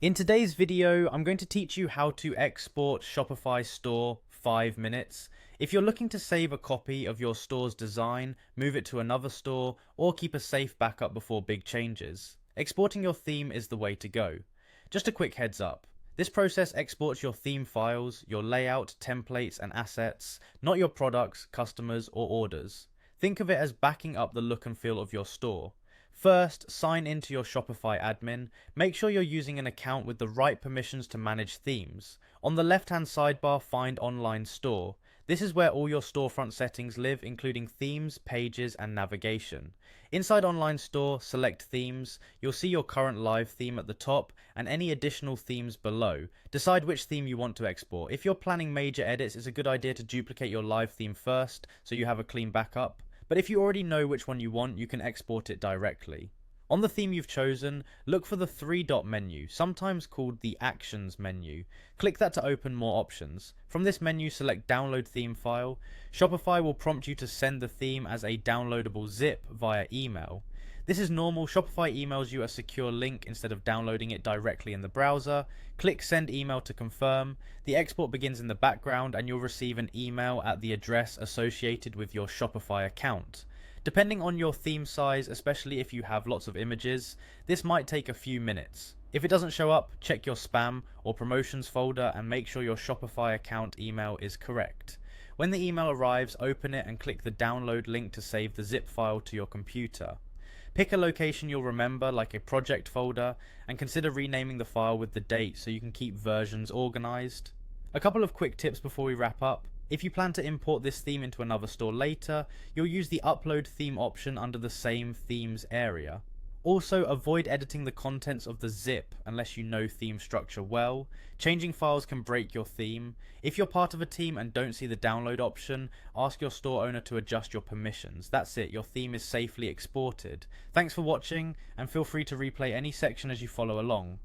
In today's video, I'm going to teach you how to export Shopify store 5 minutes. If you're looking to save a copy of your store's design, move it to another store, or keep a safe backup before big changes, exporting your theme is the way to go. Just a quick heads up. This process exports your theme files, your layout, templates, and assets, not your products, customers, or orders. Think of it as backing up the look and feel of your store. First, sign into your Shopify admin. Make sure you're using an account with the right permissions to manage themes. On the left-hand sidebar, find Online Store. This is where all your storefront settings live, including themes, pages, and navigation. Inside Online Store, select Themes. You'll see your current live theme at the top and any additional themes below. Decide which theme you want to export. If you're planning major edits, it's a good idea to duplicate your live theme first so you have a clean backup. But if you already know which one you want, you can export it directly. On the theme you've chosen, look for the three-dot menu, sometimes called the Actions menu. Click that to open more options. From this menu, select Download Theme File. Shopify will prompt you to send the theme as a downloadable zip via email. This is normal. Shopify emails you a secure link instead of downloading it directly in the browser. Click Send Email to confirm. The export begins in the background and you'll receive an email at the address associated with your Shopify account. Depending on your theme size, especially if you have lots of images, this might take a few minutes. If it doesn't show up, check your spam or promotions folder and make sure your Shopify account email is correct. When the email arrives, open it and click the download link to save the zip file to your computer. Pick a location you'll remember, like a project folder, and consider renaming the file with the date so you can keep versions organized. A couple of quick tips before we wrap up. If you plan to import this theme into another store later, you'll use the Upload Theme option under the same themes area. Also, avoid editing the contents of the zip unless you know theme structure well. Changing files can break your theme. If you're part of a team and don't see the download option, ask your store owner to adjust your permissions. That's it, your theme is safely exported. Thanks for watching, and feel free to replay any section as you follow along.